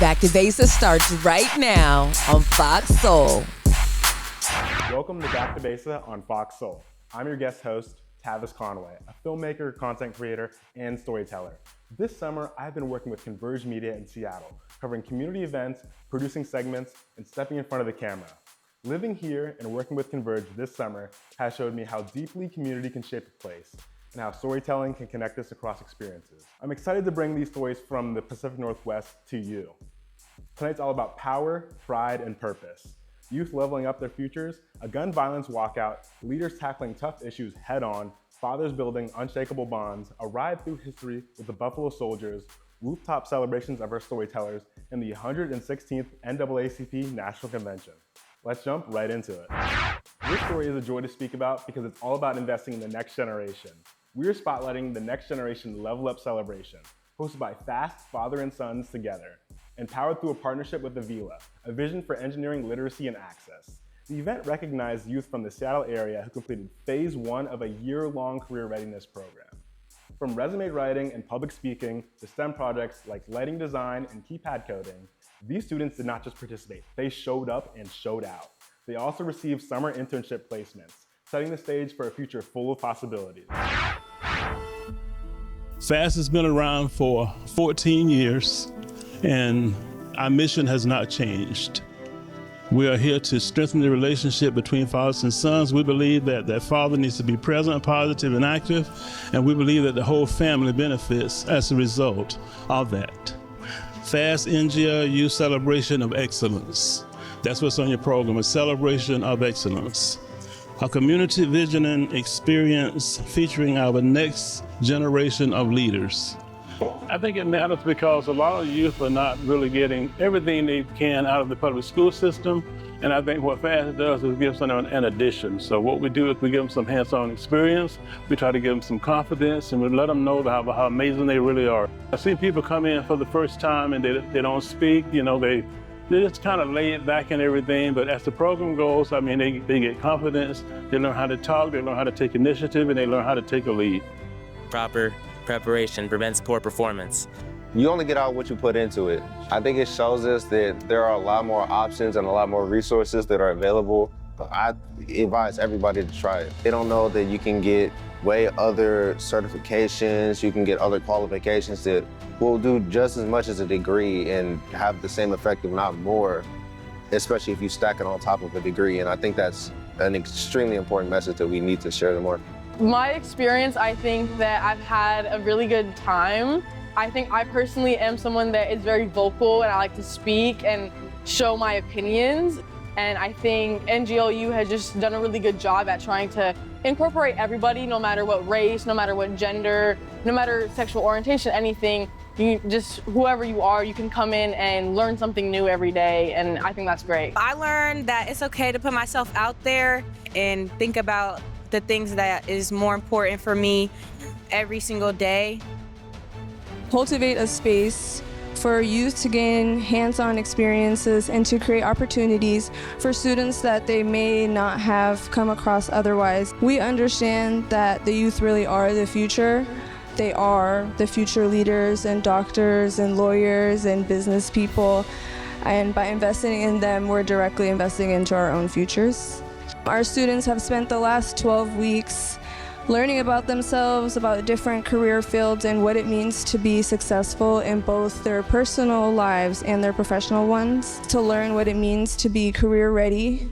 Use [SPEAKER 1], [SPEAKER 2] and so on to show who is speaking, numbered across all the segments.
[SPEAKER 1] Back2Besa starts right now on Fox Soul.
[SPEAKER 2] Welcome to Back2Besa on Fox Soul. I'm your guest host, Tavis Conway, a filmmaker, content creator, and storyteller. This summer, I've been working with Converge Media in Seattle, covering community events, producing segments, and stepping in front of the camera. Living here and working with Converge this summer has showed me how deeply community can shape a place and how storytelling can connect us across experiences. I'm excited to bring these stories from the Pacific Northwest to you. Tonight's all about power, pride, and purpose. Youth leveling up their futures, a gun violence walkout, leaders tackling tough issues head-on, fathers building unshakable bonds, a ride through history with the Buffalo Soldiers, rooftop celebrations of our storytellers, and the 116th NAACP National Convention. Let's jump right into it. This story is a joy to speak about because it's all about investing in the next generation. We're spotlighting the Next Generation Level Up Celebration, hosted by FAST, Father and Sons Together, and powered through a partnership with AVELA, a vision for engineering literacy and access. The event recognized youth from the Seattle area who completed phase 1 of a year-long career readiness program. From resume writing and public speaking to STEM projects like lighting design and keypad coding, these students did not just participate, they showed up and showed out. They also received summer internship placements, setting the stage for a future full of possibilities.
[SPEAKER 3] FAST has been around for 14 years, and our mission has not changed. We are here to strengthen the relationship between fathers and sons. We believe that father needs to be present, positive, and active, and we believe that the whole family benefits as a result of that. FAST NGL Youth Celebration of Excellence. That's what's on your program, a celebration of excellence. A community vision and experience featuring our next generation of leaders. I think it matters because a lot of youth are not really getting everything they can out of the public school system. And I think what FAST does is gives them an addition. So what we do is we give them some hands-on experience. We try to give them some confidence and we let them know how amazing they really are. I've seen people come in for the first time and they don't speak, they just kind of lay it back and everything, but as the program goes, they get confidence, they learn how to talk, they learn how to take initiative, and they learn how to take a lead.
[SPEAKER 4] Proper preparation prevents poor performance.
[SPEAKER 5] You only get out what you put into it. I think it shows us that there are a lot more options and a lot more resources that are available. I advise everybody to try it. They don't know that you can get way other certifications, you can get other qualifications that will do just as much as a degree and have the same effect, if not more, especially if you stack it on top of a degree. And I think that's an extremely important message that we need to share more.
[SPEAKER 6] My experience, I think that I've had a really good time. I think I personally am someone that is very vocal and I like to speak and show my opinions. And I think NGLU has just done a really good job at trying to incorporate everybody, no matter what race, no matter what gender, no matter sexual orientation, anything. You just, whoever you are, you can come in and learn something new every day, and I think that's great.
[SPEAKER 7] I learned that it's okay to put myself out there and think about the things that is more important for me every single day.
[SPEAKER 8] Cultivate a space for youth to gain hands-on experiences and to create opportunities for students that they may not have come across otherwise. We understand that the youth really are the future. They are the future leaders and doctors and lawyers and business people. And by investing in them, we're directly investing into our own futures. Our students have spent the last 12 weeks learning about themselves, about different career fields, and what it means to be successful in both their personal lives and their professional ones, to learn what it means to be career ready,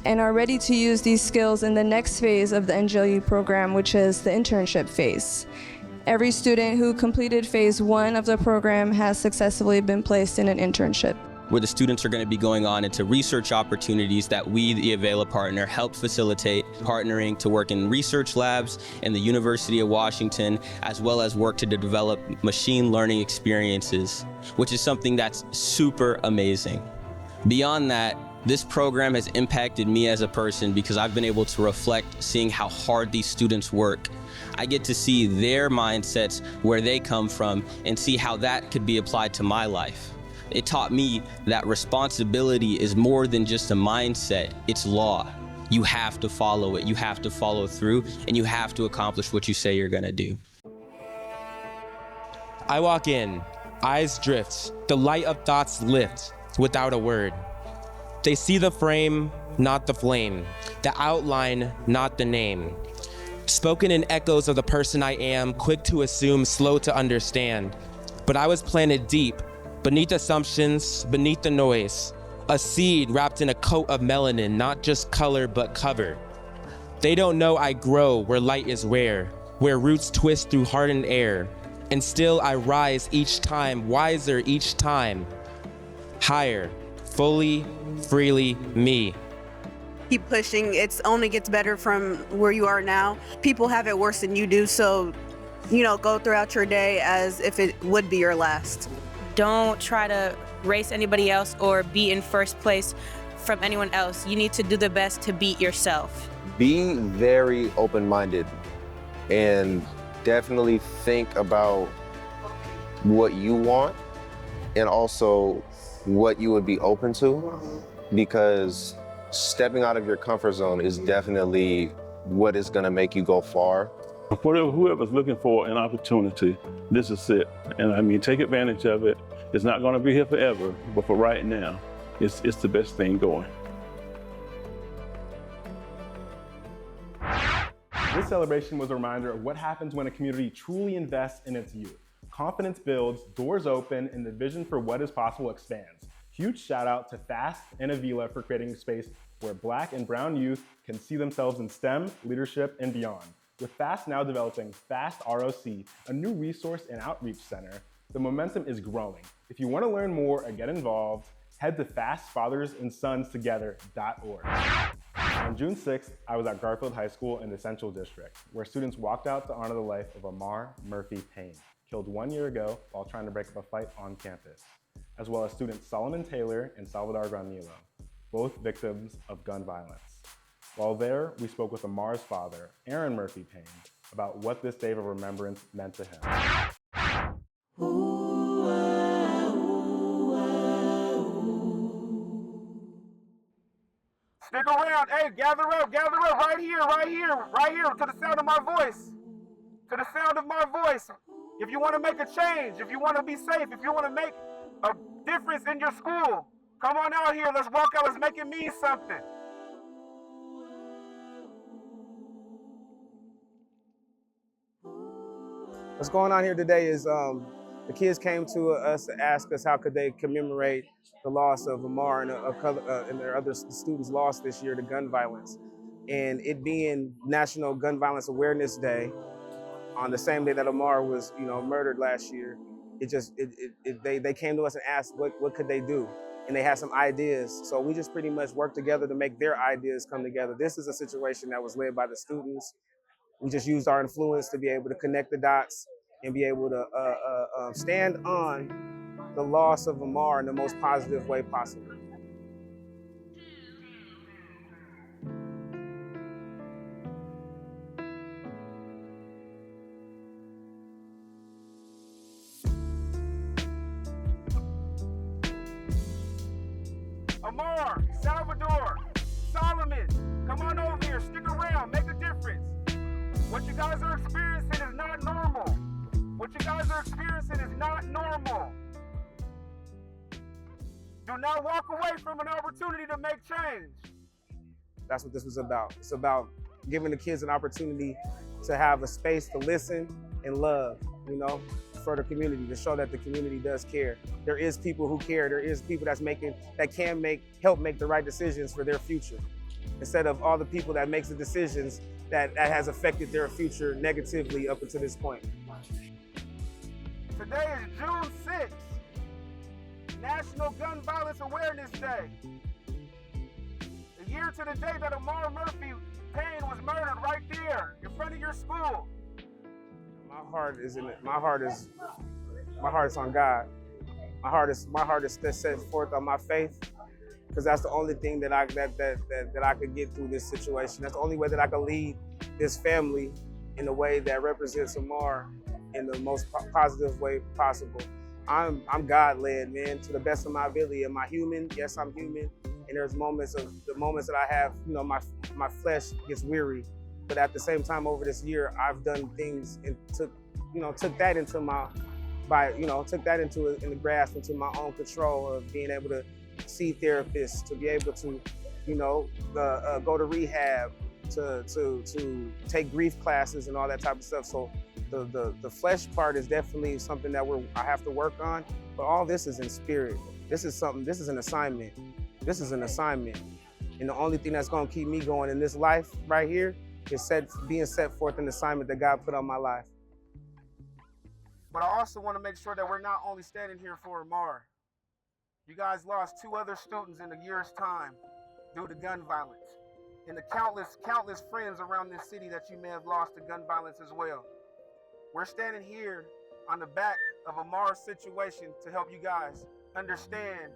[SPEAKER 8] and are ready to use these skills in the next phase of the NGLU program, which is the internship phase. Every student who completed phase 1 of the program has successfully been placed in an internship,
[SPEAKER 4] where the students are going to be going on into research opportunities that we, the AVELA partner, help facilitate, partnering to work in research labs in the University of Washington, as well as work to develop machine learning experiences, which is something that's super amazing. Beyond that, this program has impacted me as a person because I've been able to reflect seeing how hard these students work. I get to see their mindsets, where they come from, and see how that could be applied to my life. It taught me that responsibility is more than just a mindset, it's law. You have to follow it, you have to follow through, and you have to accomplish what you say you're gonna do.
[SPEAKER 9] I walk in Eyes drift, the light of thoughts lift without a word. They see the frame, not the flame, the outline, not the name. Spoken in echoes of the person I am, quick to assume, slow to understand. But I was planted deep, beneath assumptions, beneath the noise. A seed wrapped in a coat of melanin, not just color, but cover. They don't know I grow where light is rare, where roots twist through hardened air. And still I rise each time, wiser each time. Higher, fully, freely, me.
[SPEAKER 10] Keep pushing. It's only gets better from where you are now. People have it worse than you do, so, go throughout your day as if it would be your last.
[SPEAKER 7] Don't try to race anybody else or be in first place from anyone else. You need to do the best to beat yourself.
[SPEAKER 5] Be very open-minded and definitely think about what you want and also what you would be open to, because stepping out of your comfort zone is definitely what is going to make you go far.
[SPEAKER 3] For whoever's looking for an opportunity, this is it. And take advantage of it. It's not going to be here forever, but for right now, it's the best thing going.
[SPEAKER 2] This celebration was a reminder of what happens when a community truly invests in its youth. Confidence builds, doors open, and the vision for what is possible expands. Huge shout out to FAST and AVELA for creating a space where Black and Brown youth can see themselves in STEM, leadership, and beyond. With FAST now developing FAST ROC, a new resource and outreach center, the momentum is growing. If you want to learn more or get involved, head to fastfathersandsonstogether.org. On June 6th, I was at Garfield High School in the Central District, where students walked out to honor the life of Amarr Murphy-Paine, killed 1 year ago while trying to break up a fight on campus, as well as students Solomon Taylor and Salvador Granillo, both victims of gun violence. While there, we spoke with Amarr's father, Aaron Murphy-Paine, about what this day of remembrance meant to him.
[SPEAKER 11] Stick around, hey, gather up, right here, to the sound of my voice. To the sound of my voice. If you want to make a change, if you want to be safe, if you want to make a difference in your school, come on out here, let's walk out, let's make it mean something.
[SPEAKER 12] What's going on here today is the kids came to us to ask us how could they commemorate the loss of Amarr and their other students lost this year to gun violence. And it being National Gun Violence Awareness Day, on the same day that Amarr was, murdered last year, they came to us and asked what could they do, and they had some ideas. So we just pretty much worked together to make their ideas come together. This is a situation that was led by the students. We just used our influence to be able to connect the dots and be able to stand on the loss of Amarr in the most positive way possible.
[SPEAKER 11] Amarr, Salvador, Solomon, come on over here, stick around, make a difference. What you guys are experiencing is not normal. What you guys are experiencing is not normal. Do not walk away from an opportunity to make change.
[SPEAKER 12] That's what this was about. It's about giving the kids an opportunity to have a space to listen and love, for the community, to show that the community does care. There is people who care. There is people that can help make the right decisions for their future, instead of all the people that makes the decisions that has affected their future negatively up until this point.
[SPEAKER 11] Today is June 6th, National Gun Violence Awareness Day. The year to the day that Amarr Murphy-Paine was murdered right there in front of your school.
[SPEAKER 12] My heart is on God. My heart is set forth on my faith, because that's the only thing that I could get through this situation. That's the only way that I can lead this family in a way that represents Amarr in the most positive way possible. I'm God-led, man, to the best of my ability. Am I human? Yes, I'm human. And there's moments that I have, my flesh gets weary. But at the same time, over this year, I've done things and took that into my by, took that into the grasp, into my own control of being able to see therapists, to be able to, go to rehab, to take grief classes and all that type of stuff. So the flesh part is definitely something that I have to work on, but all this is in spirit. This is an assignment. This is an assignment. And the only thing that's gonna keep me going in this life right here is being set forth an assignment that God put on my life.
[SPEAKER 11] But I also want to make sure that we're not only standing here for Amarr. You guys lost 2 other students in a year's time due to gun violence. And the countless friends around this city that you may have lost to gun violence as well. We're standing here on the back of Amarr's situation to help you guys understand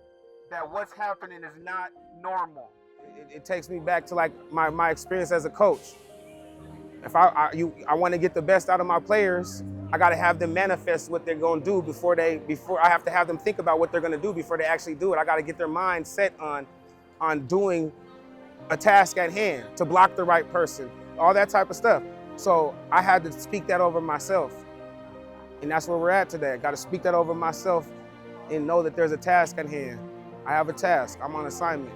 [SPEAKER 11] that what's happening is not normal.
[SPEAKER 12] It takes me back to like my experience as a coach. If I want to get the best out of my players, I got to have them manifest what they're going to do before I have to have them think about what they're going to do before they actually do it. I got to get their mind set on doing a task at hand, to block the right person, all that type of stuff. So I had to speak that over myself. And that's where we're at today. I got to speak that over myself and know that there's a task at hand. I have a task. I'm on assignment.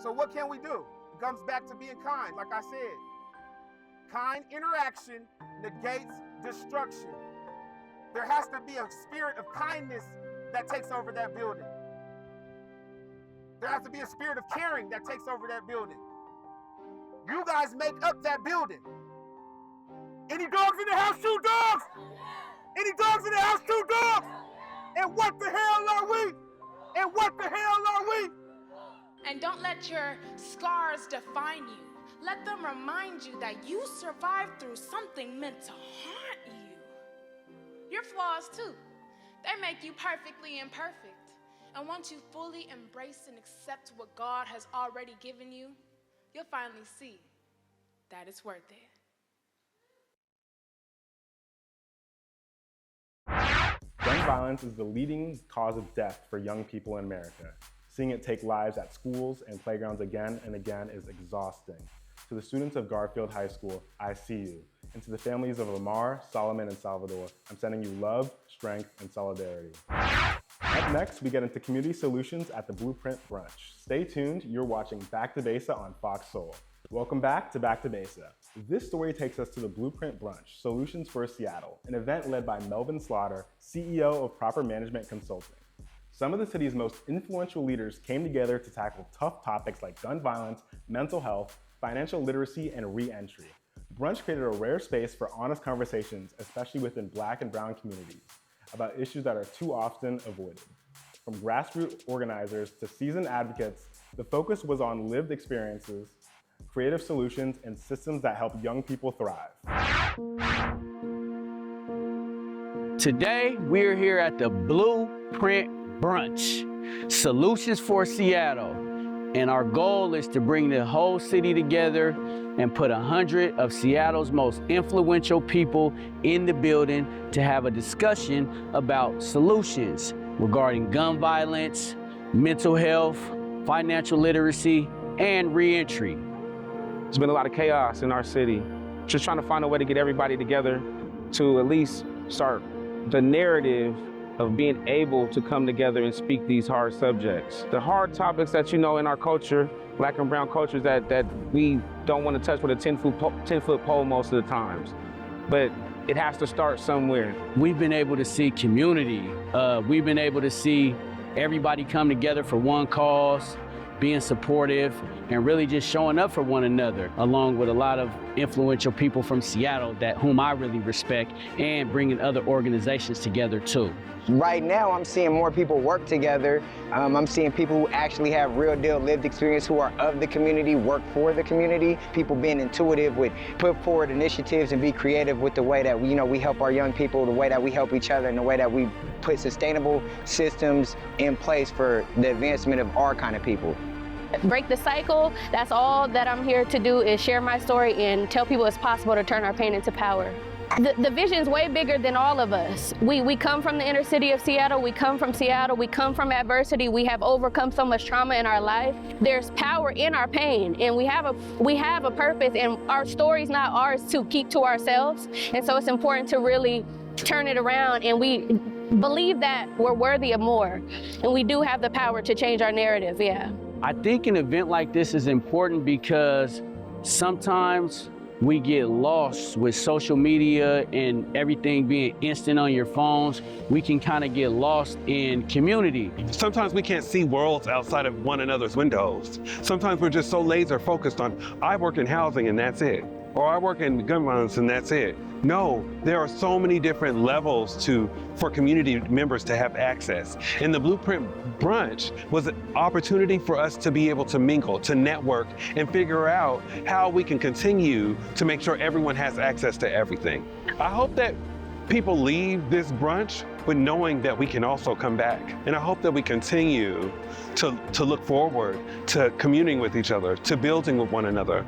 [SPEAKER 11] So what can we do? It comes back to being kind, like I said. Kind interaction negates destruction. There has to be a spirit of kindness that takes over that building. There has to be a spirit of caring that takes over that building. You guys make up that building. Any dogs in the house? Shoot dogs! Any dogs in the house? Shoot dogs! And what the hell are we? And what the hell are we?
[SPEAKER 13] And don't let your scars define you. Let them remind you that you survived through something meant to haunt you. Your flaws too. They make you perfectly imperfect. And once you fully embrace and accept what God has already given you, you'll finally see that it's worth it.
[SPEAKER 2] Gun violence is the leading cause of death for young people in America. Seeing it take lives at schools and playgrounds again and again is exhausting. To the students of Garfield High School, I see you. And to the families of Amarr, Solomon, and Salvador, I'm sending you love, strength, and solidarity. Up next, we get into community solutions at the Blueprint Brunch. Stay tuned, you're watching Back2Besa on Fox Soul. Welcome back to Back2Besa. This story takes us to the Blueprint Brunch, Solutions for Seattle, an event led by Melvin Slaughter, CEO of Proper Management Consulting. Some of the city's most influential leaders came together to tackle tough topics like gun violence, mental health, financial literacy, and re-entry. Brunch created a rare space for honest conversations, especially within Black and Brown communities, about issues that are too often avoided. From grassroots organizers to seasoned advocates, the focus was on lived experiences, creative solutions, and systems that help young people thrive.
[SPEAKER 14] Today, we're here at the Blueprint Brunch, Solutions for Seattle. And our goal is to bring the whole city together and put 100 of Seattle's most influential people in the building to have a discussion about solutions regarding gun violence, mental health, financial literacy, and reentry.
[SPEAKER 15] There's been a lot of chaos in our city. Just trying to find a way to get everybody together to at least start the narrative of being able to come together and speak these hard subjects. The hard topics that in our culture, Black and Brown cultures, that we don't want to touch with a 10-foot pole most of the times. But it has to start somewhere.
[SPEAKER 14] We've been able to see community. We've been able to see everybody come together for one cause, being supportive, and really just showing up for one another, along with a lot of influential people from Seattle whom I really respect, and bringing other organizations together too.
[SPEAKER 16] Right now, I'm seeing more people work together. I'm seeing people who actually have real deal lived experience, who are of the community, work for the community. People being intuitive with put forward initiatives and be creative with the way that we help our young people, the way that we help each other, and the way that we put sustainable systems in place for the advancement of our kind of people.
[SPEAKER 17] break the cycle. That's all that I'm here to do, is share my story and tell people it's possible to turn our pain into power. The vision is way bigger than all of us. We come from the inner city of Seattle. We come from Seattle. We come from adversity. We have overcome so much trauma in our life. There's power in our pain, and we have a purpose, and our story's not ours to keep to ourselves. And so it's important to really turn it around, and we believe that we're worthy of more, and we do have the power to change our narrative, yeah.
[SPEAKER 14] I think an event like this is important because sometimes we get lost with social media and everything being instant on your phones. We can kind of get lost in community.
[SPEAKER 18] Sometimes we can't see worlds outside of one another's windows. Sometimes we're just so laser focused on, I work in housing and that's it. Or I work in gun violence and that's it. No, there are so many different levels for community members to have access. And the Blueprint Brunch was an opportunity for us to be able to mingle, to network, and figure out how we can continue to make sure everyone has access to everything. I hope that people leave this brunch with knowing that we can also come back. And I hope that we continue to look forward to communing with each other, to building with one another.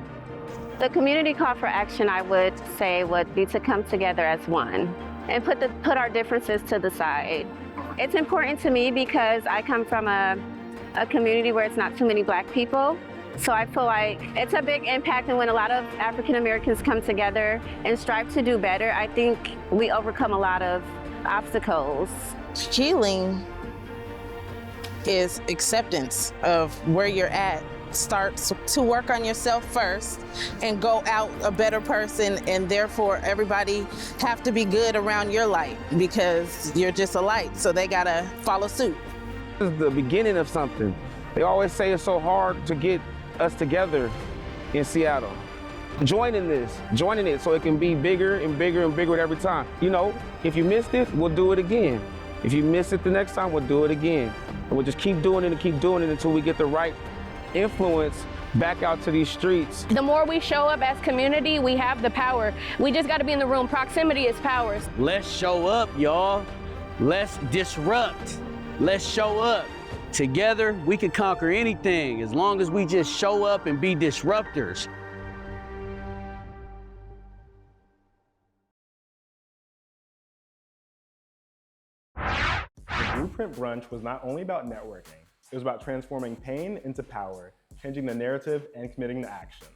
[SPEAKER 19] The community call for action, I would say, would be to come together as one and put our differences to the side. It's important to me because I come from a community where it's not too many Black people. So I feel like it's a big impact, and when a lot of African Americans come together and strive to do better, I think we overcome a lot of obstacles.
[SPEAKER 20] Healing is acceptance of where you're at. Start to work on yourself first and go out a better person, and therefore everybody have to be good around your light because you're just a light, so they gotta follow suit.
[SPEAKER 15] This is the beginning of something. They always say it's so hard to get us together in Seattle. Joining it so it can be bigger and bigger and bigger every time. You know, if you missed it, we'll do it again. If you miss it the next time, we'll do it again. And we'll just keep doing it and keep doing it until we get the right influence back out to these streets.
[SPEAKER 17] The more we show up as community, we have the power. We just got to be in the room. Proximity is power.
[SPEAKER 14] Let's show up, y'all. Let's disrupt. Let's show up. Together, we can conquer anything as long as we just show up and be disruptors.
[SPEAKER 2] The Blueprint Brunch was not only about networking, it was about transforming pain into power, changing the narrative, and committing to action.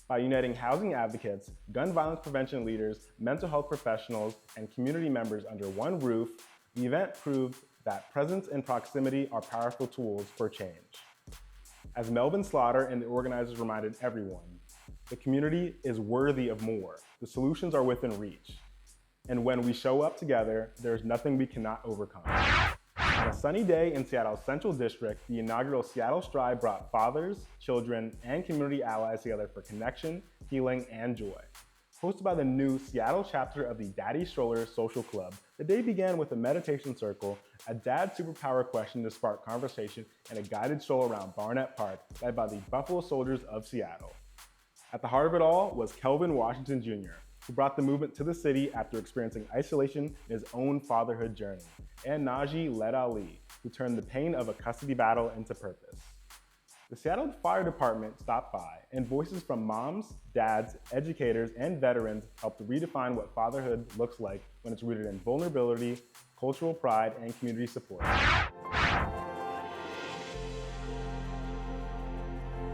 [SPEAKER 2] By uniting housing advocates, gun violence prevention leaders, mental health professionals, and community members under one roof, the event proved that presence and proximity are powerful tools for change. As Melvin Slaughter and the organizers reminded everyone, the community is worthy of more. The solutions are within reach. And when we show up together, there's nothing we cannot overcome. On a sunny day in Seattle's Central District, the inaugural Seattle Stride brought fathers, children, and community allies together for connection, healing, and joy. Hosted by the new Seattle chapter of the Daddy Stroller Social Club, the day began with a meditation circle, a dad superpower question to spark conversation, and a guided stroll around Barnett Park, led by the Buffalo Soldiers of Seattle. At the heart of it all was Kelvin Washington Jr., who brought the movement to the city after experiencing isolation in his own fatherhood journey, and Naji Led Ali, who turned the pain of a custody battle into purpose. The Seattle Fire Department stopped by, and voices from moms, dads, educators, and veterans helped redefine what fatherhood looks like when it's rooted in vulnerability, cultural pride, and community support.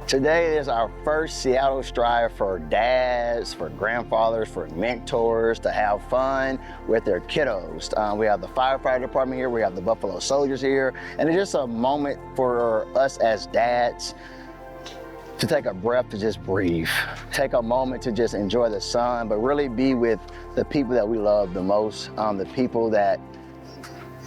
[SPEAKER 16] Today is our first Seattle Stride for dads, for grandfathers, for mentors to have fun with their kiddos. We have the firefighter department here, we have the Buffalo Soldiers here, and it's just a moment for us as dads to take a breath, to just breathe. Take a moment to just enjoy the sun, but really be with the people that we love the most, the people that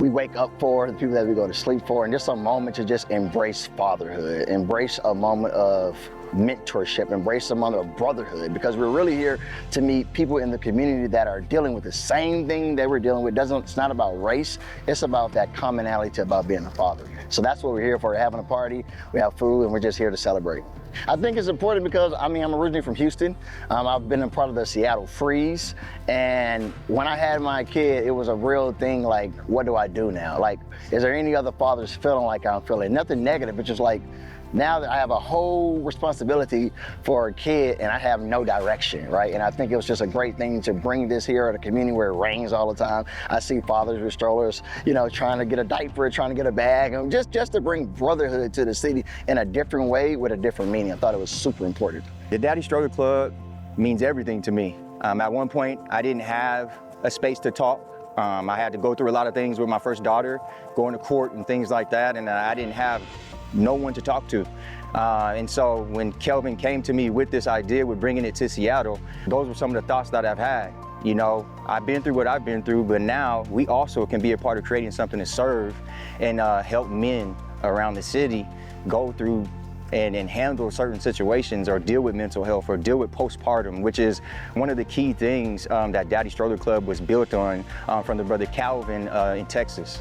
[SPEAKER 16] we wake up for, the people that we go to sleep for, and just a moment to just embrace fatherhood, embrace a moment of mentorship, embrace a moment of brotherhood, because we're really here to meet people in the community that are dealing with the same thing that we're dealing with. It's not about race, it's about that commonality about being a father. So that's what we're here for. We're having a party, we have food, and we're just here to celebrate. I think it's important because, I'm originally from Houston. I've been a part of the Seattle Freeze, and when I had my kid, it was a real thing, what do I do now? Is there any other fathers feeling like I'm feeling? Nothing negative, but just
[SPEAKER 21] Now that I have a whole responsibility for a kid and I have no direction, right? And I think it was just a great thing to bring this here at a community where it rains all the time. I see fathers with strollers, you know, trying to get a diaper, trying to get a bag, and just to bring brotherhood to the city in a different way with a different meaning. I thought it was super important.
[SPEAKER 22] The Daddy Stroller Club means everything to me. At one point, I didn't have a space to talk. I had to go through a lot of things with my first daughter, going to court and things like that, and I didn't have no one to talk to. And so when Kelvin came to me with this idea, with bringing it to Seattle, those were some of the thoughts that I've had. You know, I've been through what I've been through, but now we also can be a part of creating something to serve and help men around the city go through and handle certain situations or deal with mental health or deal with postpartum, which is one of the key things that Daddy Stroller Club was built on from the brother Calvin in Texas.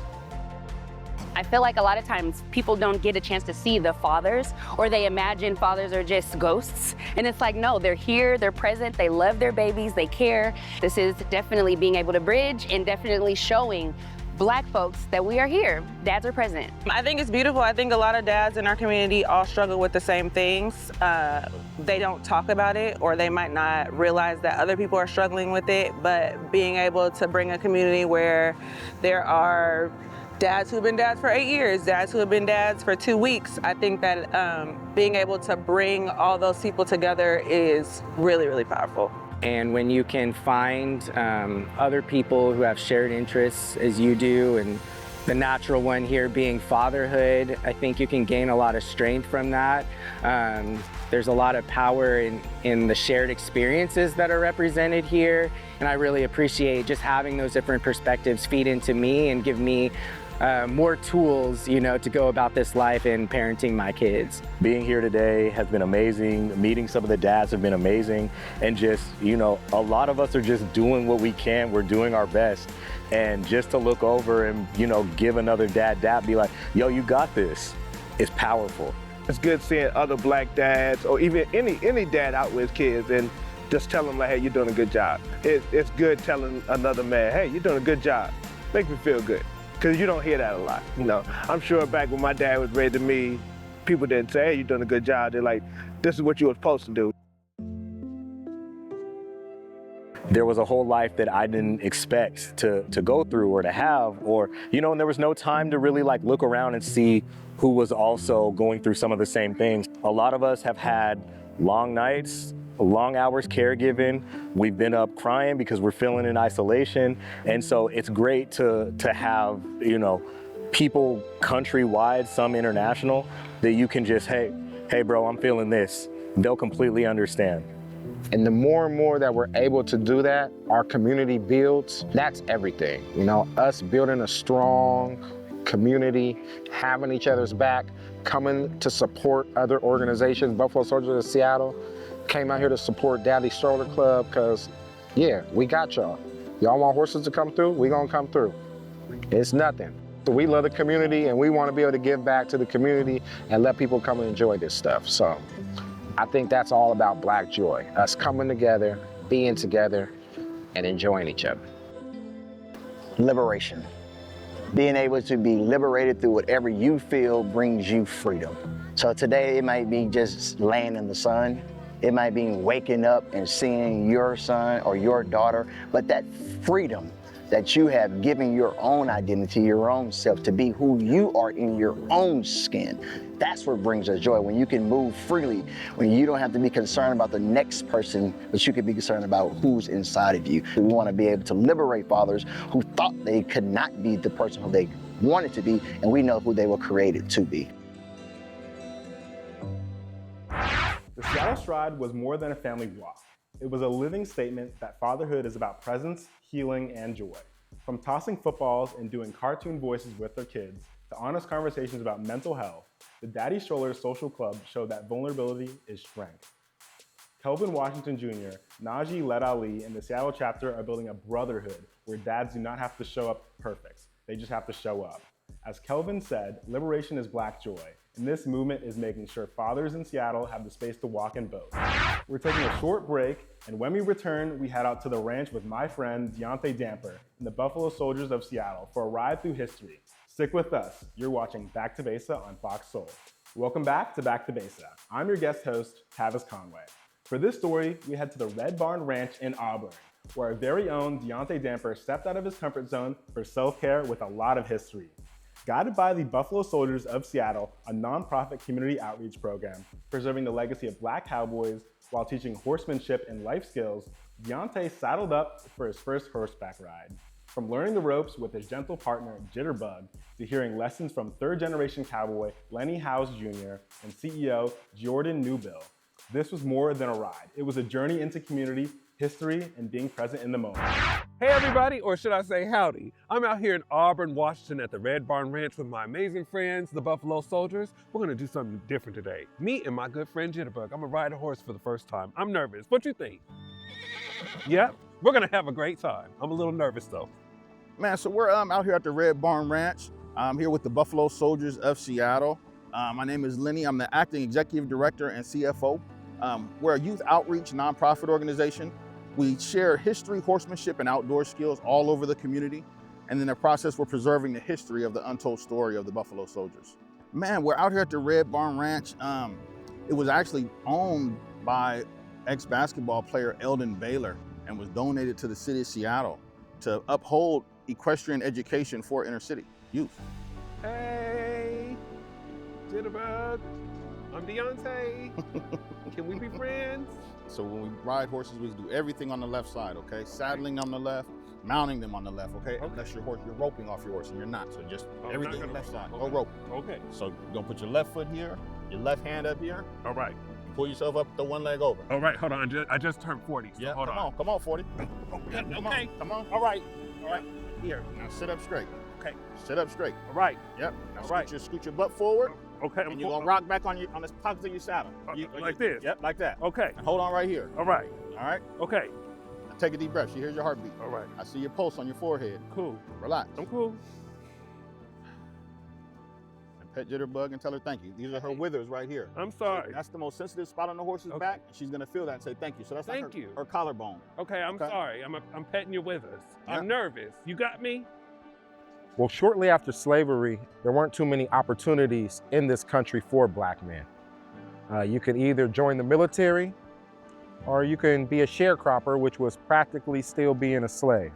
[SPEAKER 23] I feel like a lot of times people don't get a chance to see the fathers, or they imagine fathers are just ghosts. And it's like, no, they're here, they're present, they love their babies, they care. This is definitely being able to bridge and definitely showing Black folks that we are here. Dads are present.
[SPEAKER 24] I think it's beautiful. I think a lot of dads in our community all struggle with the same things. They don't talk about it, or they might not realize that other people are struggling with it, but being able to bring a community where there are dads who've been dads for 8 years, dads who have been dads for 2 weeks. I think that being able to bring all those people together is really, really powerful.
[SPEAKER 25] And when you can find other people who have shared interests as you do, and the natural one here being fatherhood, I think you can gain a lot of strength from that. There's a lot of power in the shared experiences that are represented here. And I really appreciate just having those different perspectives feed into me and give me more tools, you know, to go about this life and parenting my kids.
[SPEAKER 26] Being here today has been amazing. Meeting some of the dads have been amazing. And just, you know, a lot of us are just doing what we can. We're doing our best. And just to look over and, you know, give another dad, be like, yo, you got this. It's powerful.
[SPEAKER 11] It's good seeing other Black dads, or even any dad out with kids, and just tell them like, hey, you're doing a good job. It's good telling another man, hey, you're doing a good job. Make me feel good. Because you don't hear that a lot, you know. I'm sure back when my dad was raising me, people didn't say, hey, you're doing a good job. They're like, this is what you were supposed to do.
[SPEAKER 26] There was a whole life that I didn't expect to go through or to have, or, you know, and there was no time to really like look around and see who was also going through some of the same things. A lot of us have had long nights, long hours caregiving. We've been up crying because we're feeling in isolation. And so it's great to have, you know, people countrywide, some international, that you can just, hey bro, I'm feeling this. They'll completely understand.
[SPEAKER 5] And the more and more that we're able to do that, our community builds, that's everything. You know, us building a strong community, having each other's back, coming to support other organizations. Buffalo Soldiers of Seattle came out here to support Daddy Stroller Club because, yeah, we got y'all. Y'all want horses to come through? We gonna come through. It's nothing. So we love the community, and we want to be able to give back to the community and let people come and enjoy this stuff. So I think that's all about Black joy, us coming together, being together, and enjoying each other.
[SPEAKER 21] Liberation. Being able to be liberated through whatever you feel brings you freedom. So today it might be just laying in the sun. It might be waking up and seeing your son or your daughter, but that freedom that you have given your own identity, your own self, to be who you are in your own skin. That's what brings us joy, when you can move freely, when you don't have to be concerned about the next person, but you can be concerned about who's inside of you. We want to be able to liberate fathers who thought they could not be the person who they wanted to be, and we know who they were created to be.
[SPEAKER 2] The Seattle Stride was more than a family walk. It was a living statement that fatherhood is about presence, healing, and joy. From tossing footballs and doing cartoon voices with their kids, to honest conversations about mental health, the Daddy Stroller Social Club showed that vulnerability is strength. Kelvin Washington Jr., Najee Led Ali, and the Seattle chapter are building a brotherhood where dads do not have to show up perfect. They just have to show up. As Kelvin said, liberation is Black joy, and this movement is making sure fathers in Seattle have the space to walk in both. We're taking a short break, and when we return, we head out to the ranch with my friend Deontay Damper and the Buffalo Soldiers of Seattle for a ride through history. Stick with us. You're watching Back2Besa on Fox Soul. Welcome back to Back2Besa. I'm your guest host, Tavis Conway. For this story, we head to the Red Barn Ranch in Auburn, where our very own Deontay Damper stepped out of his comfort zone for self-care with a lot of history. Guided by the Buffalo Soldiers of Seattle, a nonprofit community outreach program preserving the legacy of Black cowboys while teaching horsemanship and life skills, Deontay saddled up for his first horseback ride. From learning the ropes with his gentle partner, Jitterbug, to hearing lessons from third-generation cowboy Lenny Howes Jr. and CEO Jordan Newbill, this was more than a ride. It was a journey into community, history, and being present in the moment.
[SPEAKER 18] Hey everybody, or should I say howdy. I'm out here in Auburn, Washington at the Red Barn Ranch with my amazing friends, the Buffalo Soldiers. We're gonna do something different today. Me and my good friend Jitterbug. I'm gonna ride a horse for the first time. I'm nervous. What you think? Yep, we're gonna have a great time. I'm a little nervous though.
[SPEAKER 1] Man, so we're out here at the Red Barn Ranch. I'm here with the Buffalo Soldiers of Seattle. My name is Lenny. I'm the acting executive director and CFO. We're a youth outreach nonprofit organization. We share history, horsemanship, and outdoor skills all over the community. And in the process, we're preserving the history of the untold story of the Buffalo Soldiers. Man, we're out here at the Red Barn Ranch. It was actually owned by ex-basketball player Eldon Baylor and was donated to the city of Seattle to uphold equestrian education for inner city youth.
[SPEAKER 18] Hey, Jitterbug, I'm Deontay. Can we be friends?
[SPEAKER 1] So when we ride horses, we do everything on the left side, okay? Saddling on the left, mounting them on the left, okay? Unless you're roping off your horse and you're not, so just everything on the left side, no roping.
[SPEAKER 18] Okay.
[SPEAKER 1] So you're gonna put your left foot here, your left hand up here.
[SPEAKER 18] All right.
[SPEAKER 1] Pull yourself up the one leg over.
[SPEAKER 18] All right, hold on, I just turned 40, so
[SPEAKER 1] yeah,
[SPEAKER 18] hold on.
[SPEAKER 1] Come on, 40.
[SPEAKER 18] Okay.
[SPEAKER 1] Come on.
[SPEAKER 18] All right.
[SPEAKER 1] Here, now sit up straight.
[SPEAKER 18] Okay.
[SPEAKER 1] Sit up straight.
[SPEAKER 18] All right.
[SPEAKER 1] Yep. Now
[SPEAKER 18] All right.
[SPEAKER 1] scoot your butt forward.
[SPEAKER 18] Okay.
[SPEAKER 1] And you're gonna rock back on the pockets of your saddle.
[SPEAKER 18] Like this?
[SPEAKER 1] Yep, like that.
[SPEAKER 18] Okay.
[SPEAKER 1] And hold on right here.
[SPEAKER 18] All right.
[SPEAKER 1] All right?
[SPEAKER 18] Okay.
[SPEAKER 1] Now take a deep breath. Here's your heartbeat.
[SPEAKER 18] All right.
[SPEAKER 1] I see your pulse on your forehead.
[SPEAKER 18] Cool.
[SPEAKER 1] Relax.
[SPEAKER 18] I'm cool.
[SPEAKER 1] And pet Jitterbug and tell her thank you. These are her withers right here.
[SPEAKER 18] I'm sorry.
[SPEAKER 1] So that's the most sensitive spot on the horse's back, and she's gonna feel that and say thank you. So that's
[SPEAKER 18] Thank
[SPEAKER 1] like
[SPEAKER 18] you.
[SPEAKER 1] her collarbone.
[SPEAKER 18] Okay, I'm sorry. I'm petting your withers. I'm
[SPEAKER 1] Yeah.
[SPEAKER 18] nervous. You got me?
[SPEAKER 15] Well, shortly after slavery, there weren't too many opportunities in this country for Black men. You could either join the military or you can be a sharecropper, which was practically still being a slave.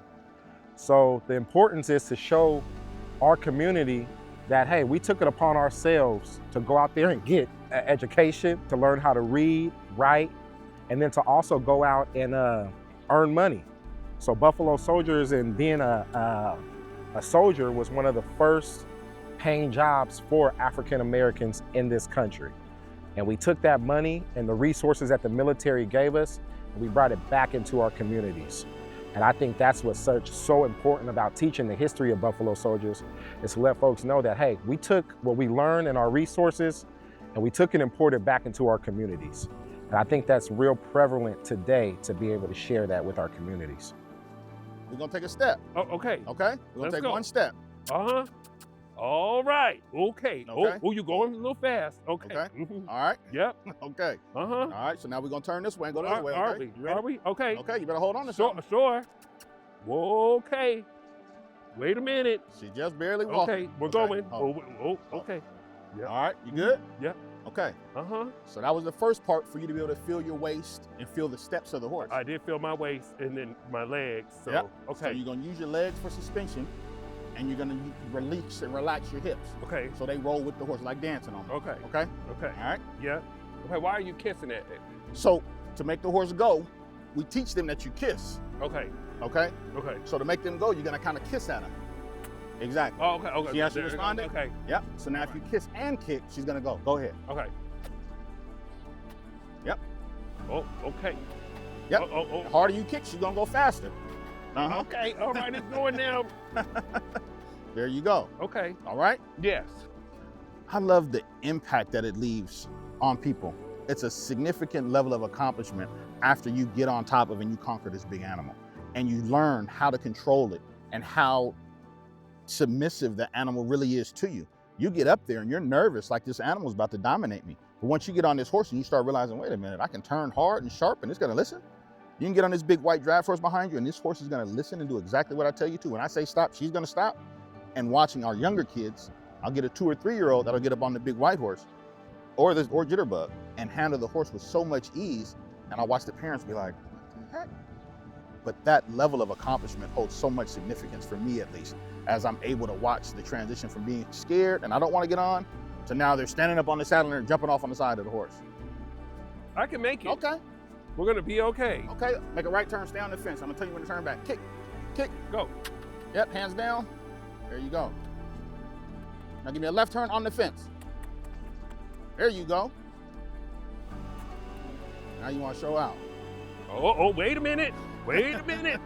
[SPEAKER 15] So the importance is to show our community that, hey, we took it upon ourselves to go out there and get an education, to learn how to read, write, and then to also go out and earn money. So Buffalo Soldiers and being a soldier was one of the first paying jobs for African Americans in this country. And we took that money and the resources that the military gave us, and we brought it back into our communities. And I think that's what's so important about teaching the history of Buffalo Soldiers, is to let folks know that, hey, we took what we learned and our resources, and we took it and poured it back into our communities. And I think that's real prevalent today to be able to share that with our communities.
[SPEAKER 1] We're gonna take a step.
[SPEAKER 18] Oh, okay.
[SPEAKER 1] Okay? We're gonna take one step.
[SPEAKER 18] Uh-huh. All right. Okay.
[SPEAKER 1] Okay.
[SPEAKER 18] Oh, you're going a little fast. Okay.
[SPEAKER 1] Okay.
[SPEAKER 18] Mhm.
[SPEAKER 1] All right?
[SPEAKER 18] Yep.
[SPEAKER 1] Okay.
[SPEAKER 18] Uh-huh.
[SPEAKER 1] All right, so now we're gonna turn this way and go this way,
[SPEAKER 18] Are
[SPEAKER 1] okay?
[SPEAKER 18] we? Are we? Okay.
[SPEAKER 1] Okay, you better hold on to
[SPEAKER 18] Sure.
[SPEAKER 1] something.
[SPEAKER 18] Sure. Okay. Wait a minute.
[SPEAKER 1] She just barely walking.
[SPEAKER 18] Okay, we're
[SPEAKER 1] Okay,
[SPEAKER 18] going.
[SPEAKER 1] hold.
[SPEAKER 18] Okay. Yeah.
[SPEAKER 1] All right, you good?
[SPEAKER 18] Yep.
[SPEAKER 1] Okay.
[SPEAKER 18] Uh-huh.
[SPEAKER 1] So that was the first part for you to be able to feel your waist and feel the steps of the horse.
[SPEAKER 18] I did feel my waist and then my legs. So,
[SPEAKER 1] Yep.
[SPEAKER 18] okay.
[SPEAKER 1] So you're gonna use your legs for suspension, and you're gonna release and relax your hips.
[SPEAKER 18] Okay.
[SPEAKER 1] So they roll with the horse, like dancing on them.
[SPEAKER 18] Okay.
[SPEAKER 1] Okay?
[SPEAKER 18] Okay.
[SPEAKER 1] All right?
[SPEAKER 18] Yeah. Okay, why are you kissing it?
[SPEAKER 1] So to make the horse go, we teach them that you kiss.
[SPEAKER 18] Okay.
[SPEAKER 1] Okay?
[SPEAKER 18] Okay.
[SPEAKER 1] So to make them go, you're gonna kind of kiss at them. Exactly.
[SPEAKER 18] Oh, okay. Okay.
[SPEAKER 1] See how she
[SPEAKER 18] There you go.
[SPEAKER 1] responded?
[SPEAKER 18] Okay.
[SPEAKER 1] Yep. So now if you kiss and kick, she's gonna go. Go ahead.
[SPEAKER 18] Okay.
[SPEAKER 1] Yep.
[SPEAKER 18] Oh, okay.
[SPEAKER 1] Yep.
[SPEAKER 18] Oh.
[SPEAKER 1] The harder you kick, she's gonna go faster. Uh-huh.
[SPEAKER 18] Okay. All right. It's going now.
[SPEAKER 1] There you go.
[SPEAKER 18] Okay.
[SPEAKER 1] All right?
[SPEAKER 18] Yes.
[SPEAKER 1] I love the impact that it leaves on people. It's a significant level of accomplishment after you get on top of and you conquer this big animal. And you learn how to control it and how submissive the animal really is to you. You get up there and you're nervous, like this animal's about to dominate me. But once you get on this horse and you start realizing, wait a minute, I can turn hard and sharp and it's gonna listen. You can get on this big white draft horse behind you and this horse is gonna listen and do exactly what I tell you to. When I say stop, she's gonna stop. And watching our younger kids, I'll get a 2 or 3 year old that'll get up on the big white horse or jitterbug, and handle the horse with so much ease. And I watch the parents be like, what the heck? But that level of accomplishment holds so much significance for me, at least, as I'm able to watch the transition from being scared and I don't want to get on, to now they're standing up on the saddle and they're jumping off on the side of the horse.
[SPEAKER 18] I can make it.
[SPEAKER 1] Okay.
[SPEAKER 18] We're gonna be okay.
[SPEAKER 1] Okay, make a right turn, stay on the fence. I'm gonna tell you when to turn back. Kick, kick.
[SPEAKER 18] Go.
[SPEAKER 1] Yep, hands down. There you go. Now give me a left turn on the fence. There you go. Now you want to show out.
[SPEAKER 18] Oh, wait a minute. Wait a minute.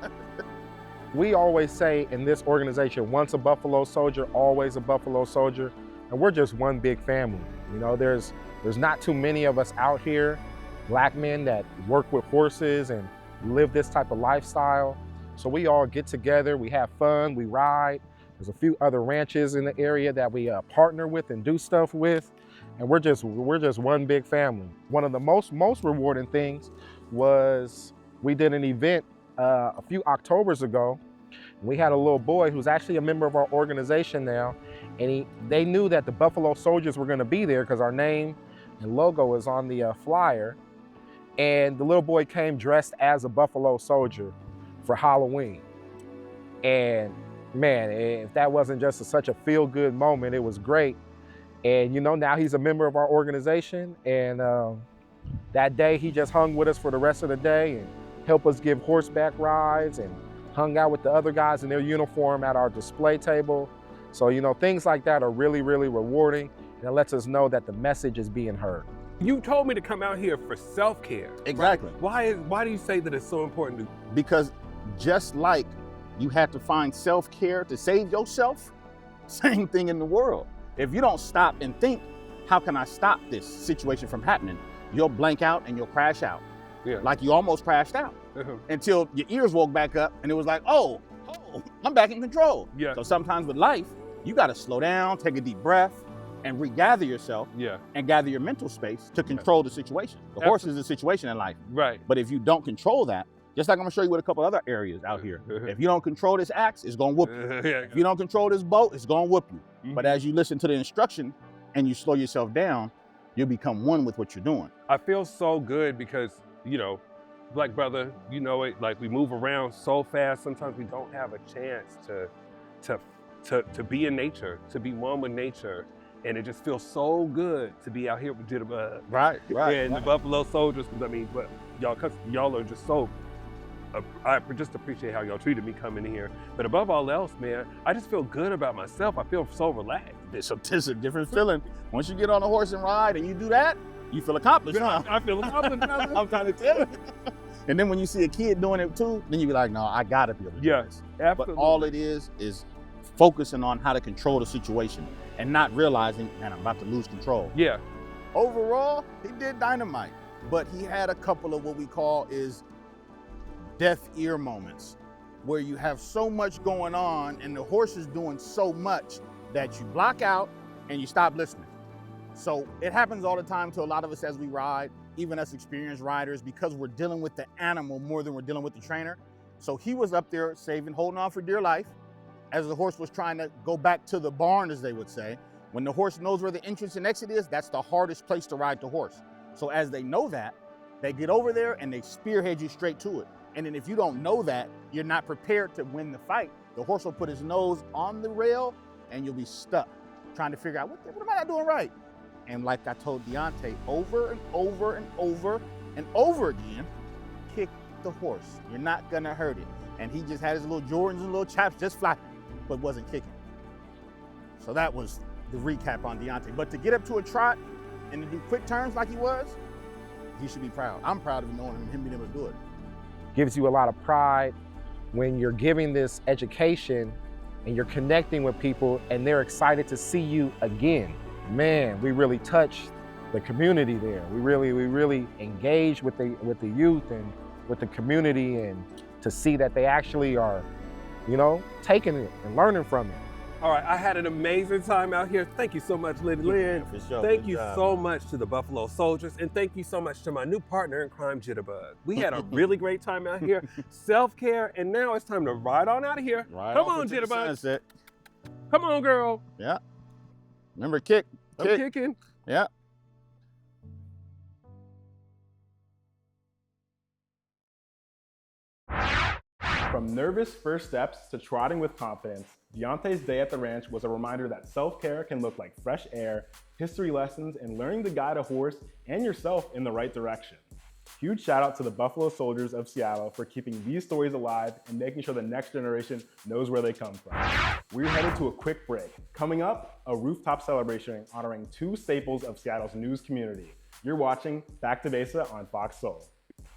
[SPEAKER 4] We always say in this organization, once a Buffalo Soldier, always a Buffalo Soldier. And we're just one big family. You know, there's not too many of us out here, Black men that work with horses and live this type of lifestyle. So we all get together, we have fun, we ride. There's a few other ranches in the area that we partner with and do stuff with. And we're just one big family. One of the most rewarding things was we did an event a few Octobers ago. We had a little boy who's actually a member of our organization now, and they knew that the Buffalo Soldiers were gonna be there because our name and logo is on the flyer. And the little boy came dressed as a Buffalo Soldier for Halloween. And man, if that wasn't just such a feel-good moment, it was great. And you know, now he's a member of our organization, and that day he just hung with us for the rest of the day and helped us give horseback rides and hung out with the other guys in their uniform at our display table. So, you know, things like that are really, really rewarding, and it lets us know that the message is being heard.
[SPEAKER 18] You told me to come out here for self-care.
[SPEAKER 1] Exactly.
[SPEAKER 18] Right? Why do you say that it's so important?
[SPEAKER 1] Because just like you had to find self-care to save yourself, same thing in the world. If you don't stop and think, how can I stop this situation from happening? You'll blank out and you'll crash out.
[SPEAKER 18] Yeah.
[SPEAKER 1] Like you almost crashed out until your ears woke back up and it was like, oh, I'm back in control.
[SPEAKER 18] Yeah.
[SPEAKER 1] So sometimes with life, you got to slow down, take a deep breath, and regather yourself and gather your mental space to control the situation. The horse is a situation in life.
[SPEAKER 18] Right.
[SPEAKER 1] But if you don't control that, just like I'm gonna show you with a couple other areas out here. If you don't control this axe, it's gonna whoop you. If you don't control this boat, it's gonna whoop you. But as you listen to the instruction and you slow yourself down, you'll become one with what you're doing.
[SPEAKER 18] I feel so good because, you know, Black brother, you know it, like we move around so fast, sometimes we don't have a chance to be in nature, to be one with nature. And it just feels so good to be out here with Jitterbug.
[SPEAKER 1] Right.
[SPEAKER 18] And the Buffalo Soldiers, I mean, but y'all are just so, I just appreciate how y'all treated me coming in here. But above all else, man, I just feel good about myself. I feel so relaxed.
[SPEAKER 1] It's a different feeling. Once you get on a horse and ride and you do that, you feel accomplished. Huh?
[SPEAKER 18] I feel accomplished.
[SPEAKER 1] I'm trying to tell you. And then when you see a kid doing it too, then you be like, no, I gotta be able to do this.
[SPEAKER 18] Absolutely.
[SPEAKER 1] But all it is focusing on how to control the situation and not realizing, man, I'm about to lose control.
[SPEAKER 18] Yeah.
[SPEAKER 1] Overall, he did dynamite, but he had a couple of what we call is deaf ear moments where you have so much going on and the horse is doing so much that you block out and you stop listening. So it happens all the time to a lot of us as we ride, even us experienced riders, because we're dealing with the animal more than we're dealing with the trainer. So he was up there holding on for dear life as the horse was trying to go back to the barn, as they would say. When the horse knows where the entrance and exit is, that's the hardest place to ride the horse. So as they know that, they get over there and they spearhead you straight to it. And then if you don't know that, you're not prepared to win the fight. The horse will put his nose on the rail and you'll be stuck trying to figure out, what am I not doing right? And like I told Deontay, over and over and over and over again, kick the horse. You're not gonna hurt it. And he just had his little Jordans and little chaps just flapping, but wasn't kicking. So that was the recap on Deontay. But to get up to a trot and to do quick turns like he was, he should be proud. I'm proud of knowing him being able to do it.
[SPEAKER 4] Gives you a lot of pride when you're giving this education and you're connecting with people and they're excited to see you again. Man, we really touched the community there. We really engaged with the youth and with the community, and to see that they actually are, you know, taking it and learning from it.
[SPEAKER 18] All right, I had an amazing time out here. Thank you so much, Lynn.
[SPEAKER 1] For sure.
[SPEAKER 18] Thank you so much to the Buffalo Soldiers, and thank you so much to my new partner in crime, Jitterbug. We had a really great time out here, self-care, and now it's time to ride on out of here. Come on, Jitterbug. Come on, girl.
[SPEAKER 1] Yeah. Remember, kick.
[SPEAKER 18] I'm kicking.
[SPEAKER 1] Yeah.
[SPEAKER 2] From nervous first steps to trotting with confidence, Deontay's day at the ranch was a reminder that self-care can look like fresh air, history lessons, and learning to guide a horse and yourself in the right direction. Huge shout out to the Buffalo Soldiers of Seattle for keeping these stories alive and making sure the next generation knows where they come from. We're headed to a quick break. Coming up, a rooftop celebration honoring two staples of Seattle's news community. You're watching Back2Besa on Fox Soul.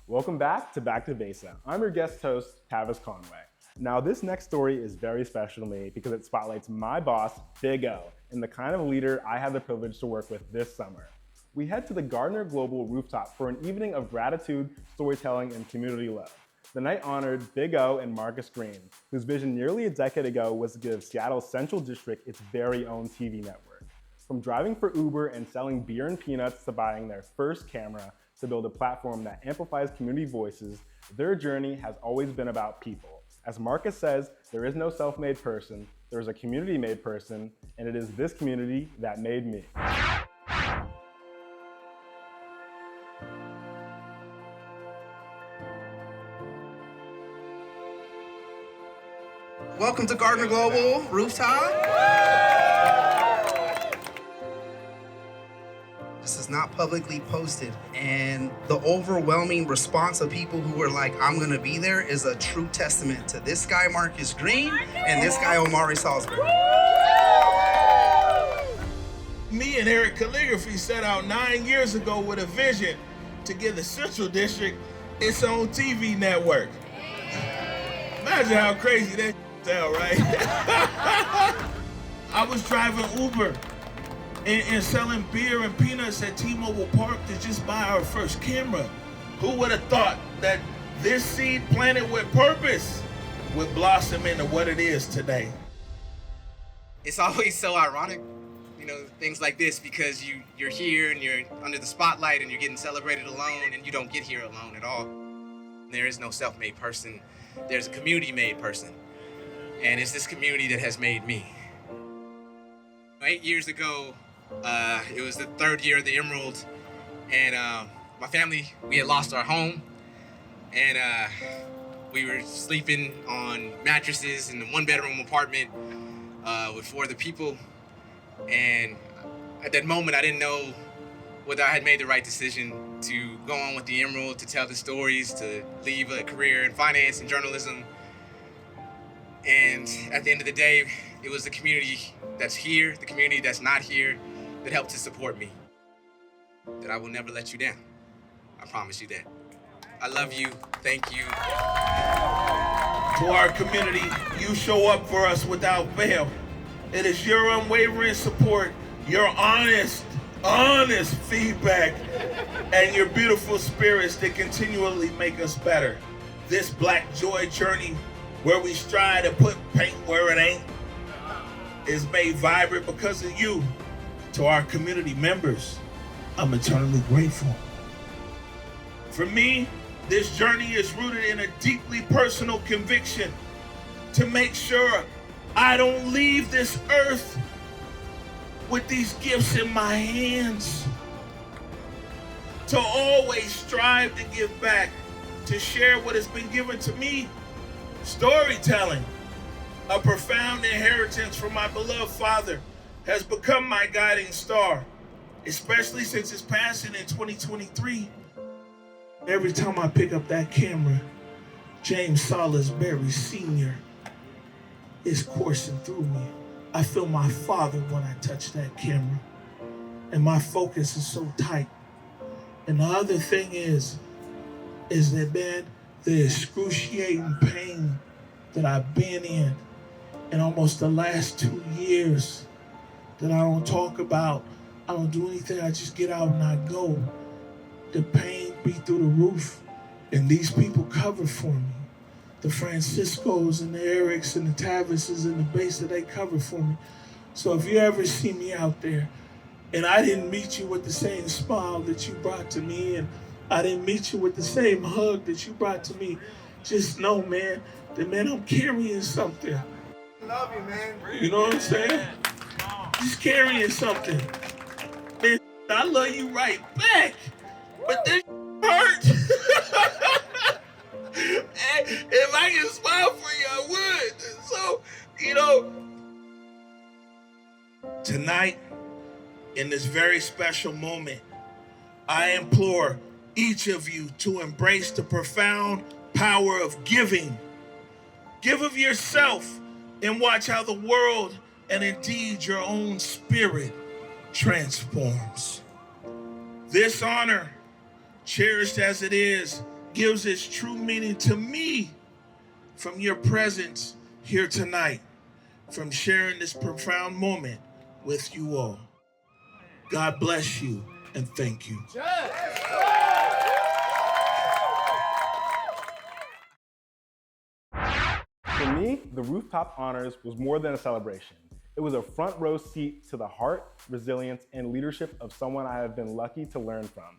[SPEAKER 2] Welcome back to Back2Besa. I'm your guest host, Tavis Conway. Now, this next story is very special to me because it spotlights my boss, Big O, and the kind of leader I had the privilege to work with this summer. We head to the Gardener Global Rooftop for an evening of gratitude, storytelling, and community love. The night honored Big O and Marcus Green, whose vision nearly a decade ago was to give Seattle's Central District its very own TV network. From driving for Uber and selling beer and peanuts to buying their first camera to build a platform that amplifies community voices, their journey has always been about people. As Marcus says, there is no self-made person, there is a community-made person, and it is this community that made me.
[SPEAKER 3] Welcome to Gardener Global Rooftop. This is not publicly posted, and the overwhelming response of people who were like, I'm gonna be there, is a true testament to this guy, Marcus Green, and this guy, Omari Salisbury.
[SPEAKER 6] Me and Eric Calligraphy set out 9 years ago with a vision to give the Central District its own TV network. Imagine how crazy that sound, right? I was driving Uber and selling beer and peanuts at T-Mobile Park to just buy our first camera. Who would have thought that this seed planted with purpose would blossom into what it is today?
[SPEAKER 3] It's always so ironic, you know, things like this, because you're here and you're under the spotlight and you're getting celebrated alone, and you don't get here alone at all. There is no self-made person. There's a community-made person. And it's this community that has made me. 8 years ago, it was the third year of the Emerald, and my family, we had lost our home, and we were sleeping on mattresses in a one-bedroom apartment with 4 other people. And at that moment, I didn't know whether I had made the right decision to go on with the Emerald, to tell the stories, to leave a career in finance and journalism. And at the end of the day, it was the community that's here, the community that's not here, that helped to support me. That I will never let you down. I promise you that. I love you. Thank you.
[SPEAKER 6] To our community, you show up for us without fail. It is your unwavering support, your honest feedback, and your beautiful spirits that continually make us better. This Black Joy journey, where we strive to put paint where it ain't, is made vibrant because of you. To our community members, I'm eternally grateful. For me, this journey is rooted in a deeply personal conviction to make sure I don't leave this earth with these gifts in my hands. To always strive to give back, to share what has been given to me. Storytelling, a profound inheritance from my beloved father, has become my guiding star, especially since his passing in 2023. Every time I pick up that camera, James Salisbury Sr. is coursing through me. I feel my father when I touch that camera, and my focus is so tight. And the other thing is that, man, the excruciating pain that I've been in almost the last 2 years, that I don't talk about, I don't do anything, I just get out and I go. The pain be through the roof, and these people cover for me. The Franciscos and the Erics and the Tavises and the Besa, they cover for me. So if you ever see me out there, and I didn't meet you with the same smile that you brought to me, and I didn't meet you with the same hug that you brought to me, just know, man, that, man, I'm carrying something.
[SPEAKER 3] Love you, man.
[SPEAKER 6] You know what I'm saying? Just carrying something. Man, I love you right back, but this hurt. If I can smile for you, I would. So, you know, tonight, in this very special moment, I implore each of you to embrace the profound power of giving. Give of yourself and watch how the world and indeed your own spirit transforms. This honor, cherished as it is, gives its true meaning to me from your presence here tonight, from sharing this profound moment with you all. God bless you and thank you.
[SPEAKER 2] For me, the Rooftop Honors was more than a celebration. It was a front row seat to the heart, resilience, and leadership of someone I have been lucky to learn from.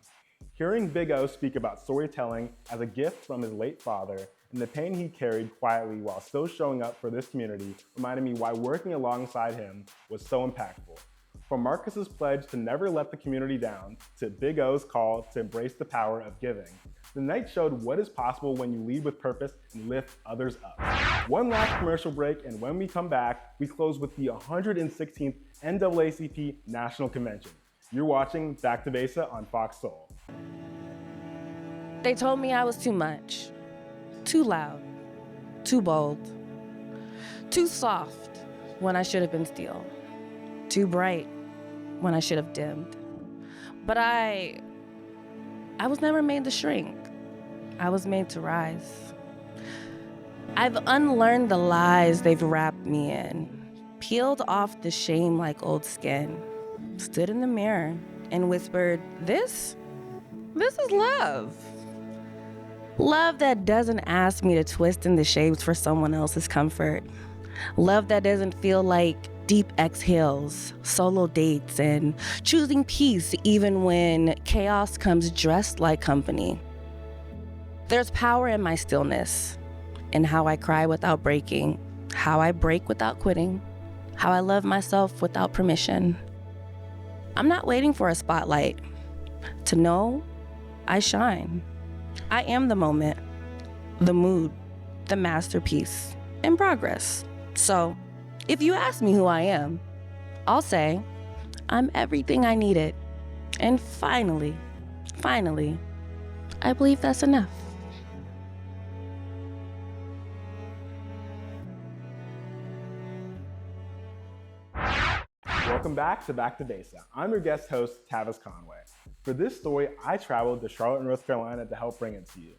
[SPEAKER 2] Hearing Big O speak about storytelling as a gift from his late father and the pain he carried quietly while still showing up for this community reminded me why working alongside him was so impactful. From Marcus's pledge to never let the community down to Big O's call to embrace the power of giving, the night showed what is possible when you lead with purpose and lift others up. One last commercial break, and when we come back, we close with the 116th NAACP National Convention. You're watching Back2Besa on Fox Soul.
[SPEAKER 7] They told me I was too much, too loud, too bold, too soft when I should have been steel, too bright when I should have dimmed. But I was never made to shrink. I was made to rise. I've unlearned the lies they've wrapped me in, peeled off the shame like old skin, stood in the mirror and whispered, this is love. Love that doesn't ask me to twist in the shapes for someone else's comfort. Love that doesn't feel like deep exhales, solo dates, and choosing peace even when chaos comes dressed like company. There's power in my stillness, in how I cry without breaking, how I break without quitting, how I love myself without permission. I'm not waiting for a spotlight. To know, I shine. I am the moment, the mood, the masterpiece, in progress. So, if you ask me who I am, I'll say, I'm everything I needed. And finally, I believe that's enough.
[SPEAKER 2] Welcome back to Back2Besa. I'm your guest host, Tavis Conway. For this story, I traveled to Charlotte, North Carolina to help bring it to you.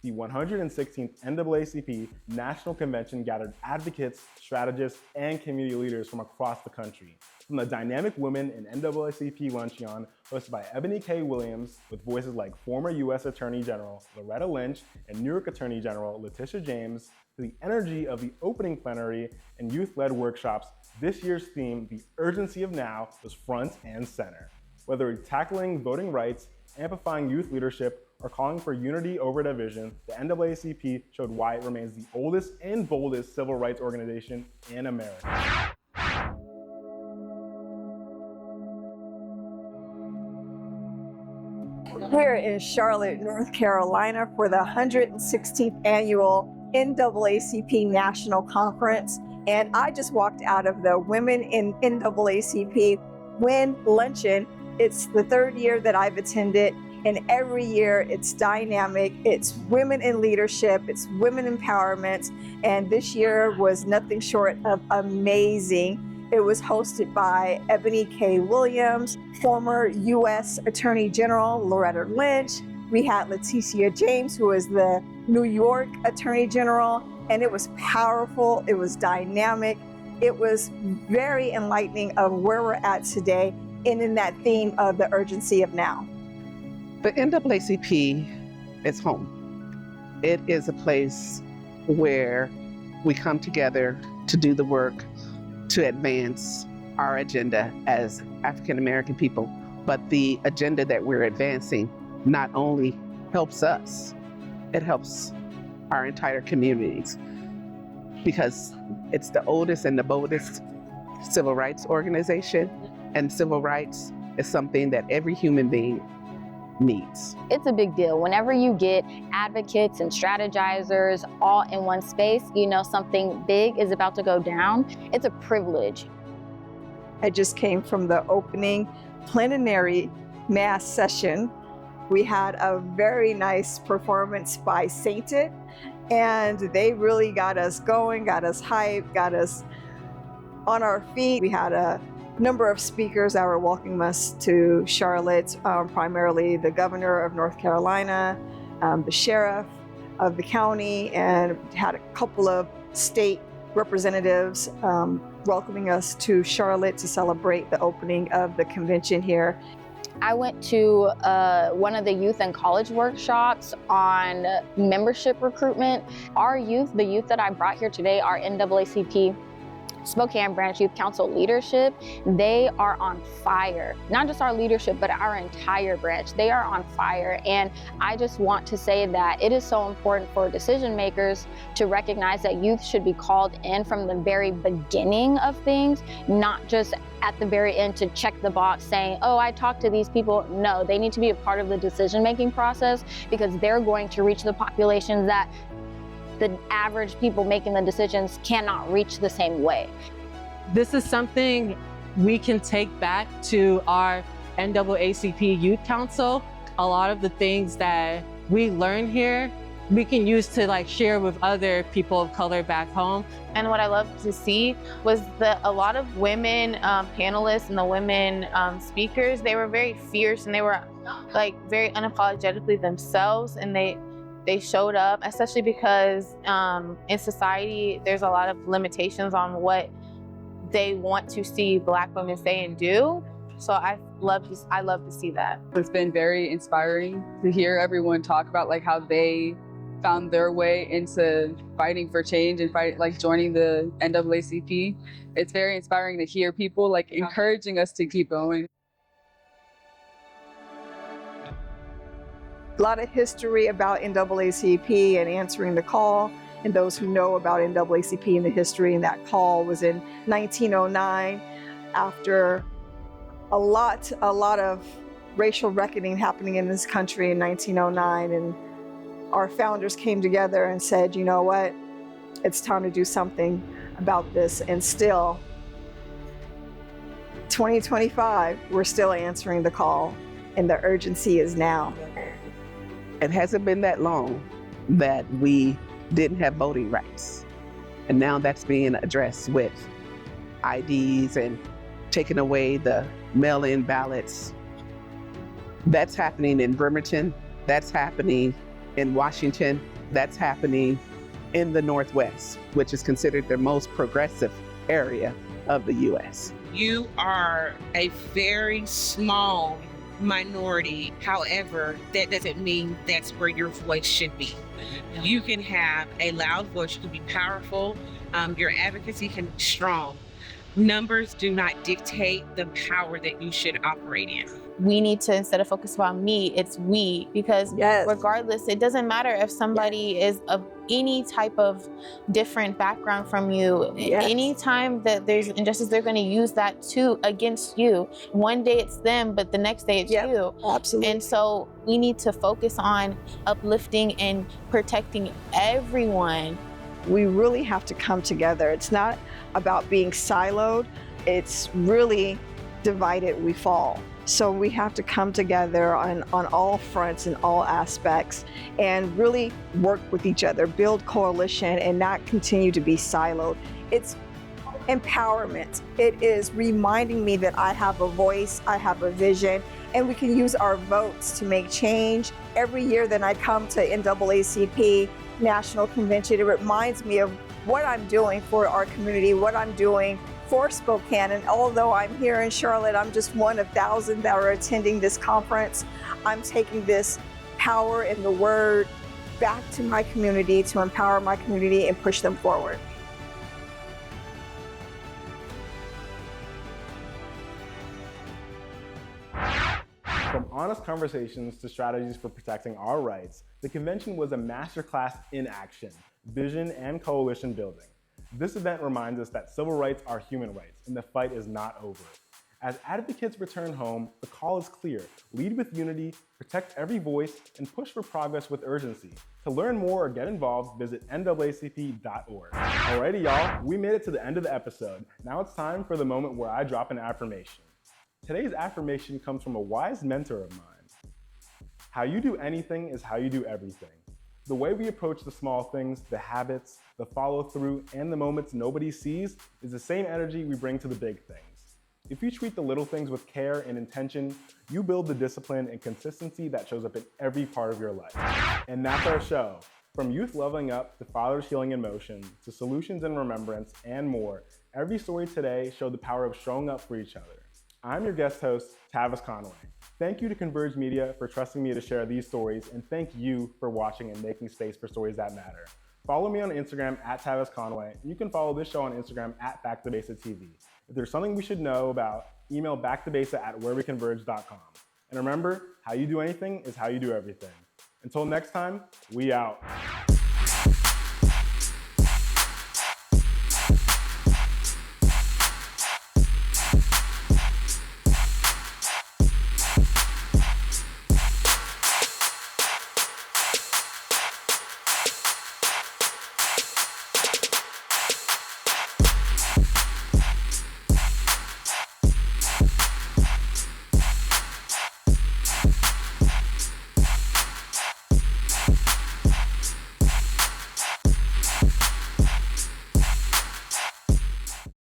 [SPEAKER 2] The 116th NAACP National Convention gathered advocates, strategists, and community leaders from across the country. From the dynamic women in NAACP Luncheon, hosted by Ebony K. Williams, with voices like former U.S. Attorney General Loretta Lynch and New York Attorney General Letitia James, to the energy of the opening plenary and youth-led workshops, this year's theme, The Urgency of Now, was front and center. Whether it's tackling voting rights, amplifying youth leadership, or calling for unity over division, the NAACP showed why it remains the oldest and boldest civil rights organization in America.
[SPEAKER 8] Here in Charlotte, North Carolina for the 116th annual NAACP National Conference. And I just walked out of the Women in NAACP Win Luncheon. It's the third year that I've attended. And every year it's dynamic, it's women in leadership, it's women empowerment, and this year was nothing short of amazing. It was hosted by Ebony K. Williams, former U.S. Attorney General Loretta Lynch. We had Letitia James, who is the New York Attorney General, and it was powerful, it was dynamic, it was very enlightening of where we're at today and in that theme of the urgency of now.
[SPEAKER 9] The NAACP is home. It is a place where we come together to do the work to advance our agenda as African American people, but the agenda that we're advancing not only helps us, it helps our entire communities, because it's the oldest and the boldest civil rights organization, and civil rights is something that every human being needs.
[SPEAKER 23] It's a big deal. Whenever you get advocates and strategizers all in one space, you know something big is about to go down. It's a privilege.
[SPEAKER 8] I just came from the opening plenary mass session. We had a very nice performance by Sainted, and they really got us going, got us hyped, got us on our feet. We had a number of speakers that were welcoming us to Charlotte, primarily the governor of North Carolina, the sheriff of the county, and had a couple of state representatives welcoming us to Charlotte to celebrate the opening of the convention here.
[SPEAKER 23] I went to one of the youth and college workshops on membership recruitment. Our youth, the youth that I brought here today, our NAACP Spokane Branch Youth Council leadership, they are on fire. Not just our leadership, but our entire branch. They are on fire. And I just want to say that it is so important for decision makers to recognize that youth should be called in from the very beginning of things, not just at the very end to check the box saying, oh, I talked to these people. No, they need to be a part of the decision-making process, because they're going to reach the populations that the average people making the decisions cannot reach the same way.
[SPEAKER 10] This is something we can take back to our NAACP Youth Council. A lot of the things that we learn here, we can use to share with other people of color back home.
[SPEAKER 12] And what I love to see was that a lot of women panelists and the women speakers, they were very fierce, and they were very unapologetically themselves, and they showed up, especially because in society, there's a lot of limitations on what they want to see Black women say and do. So I love to see that.
[SPEAKER 13] It's been very inspiring to hear everyone talk about how they found their way into fighting for change and joining the NAACP. It's very inspiring to hear people encouraging us to keep going.
[SPEAKER 8] A lot of history about NAACP and answering the call, and those who know about NAACP and the history, and that call was in 1909 after a lot of racial reckoning happening in this country in 1909, and our founders came together and said, you know what, it's time to do something about this. And still, 2025, we're still answering the call, and the urgency is now.
[SPEAKER 9] It hasn't been that long that we didn't have voting rights. And now that's being addressed with IDs and taking away the mail-in ballots. That's happening in Bremerton. That's happening in Washington. That's happening in the Northwest, which is considered the most progressive area of the US.
[SPEAKER 17] You are a very small minority. However, that doesn't mean that's where your voice should be. You can have a loud voice, you can be powerful, your advocacy can be strong. Numbers do not dictate the power that you should operate in.
[SPEAKER 12] We need to, instead of focus on me, it's we, because regardless, it doesn't matter if somebody is of any type of different background from you. Anytime that there's injustice, they're going to use that against you. One day it's them, but the next day it's you.
[SPEAKER 8] Absolutely.
[SPEAKER 12] And so we need to focus on uplifting and protecting everyone.
[SPEAKER 8] We really have to come together. It's not about being siloed. It's really divided we fall. So we have to come together on all fronts and all aspects and really work with each other, build coalition, and not continue to be siloed. It's empowerment. It is reminding me that I have a voice, I have a vision, and we can use our votes to make change. Every year that I come to NAACP National Convention, it reminds me of what I'm doing for our community, what I'm doing for Spokane. And although I'm here in Charlotte, I'm just one of thousands that are attending this conference. I'm taking this power and the word back to my community to empower my community and push them forward.
[SPEAKER 2] From honest conversations to strategies for protecting our rights, the convention was a masterclass in action, vision, and coalition building. This event reminds us that civil rights are human rights, and the fight is not over. As advocates return home, the call is clear. Lead with unity, protect every voice, and push for progress with urgency. To learn more or get involved, visit naacp.org. Alrighty, y'all, we made it to the end of the episode. Now it's time for the moment where I drop an affirmation. Today's affirmation comes from a wise mentor of mine. How you do anything is how you do everything. The way we approach the small things, the habits, the follow-through, and the moments nobody sees is the same energy we bring to the big things. If you treat the little things with care and intention, you build the discipline and consistency that shows up in every part of your life. And that's our show. From youth leveling up to fathers healing in motion, to solutions in remembrance, and more, every story today showed the power of showing up for each other. I'm your guest host, Tavis Conway. Thank you to Converge Media for trusting me to share these stories, and thank you for watching and making space for stories that matter. Follow me on Instagram at Tavis Conway, and you can follow this show on Instagram at Back2Besa TV. If there's something we should know about, email Back2Besa@whereweconverge.com. And remember, how you do anything is how you do everything. Until next time, we out.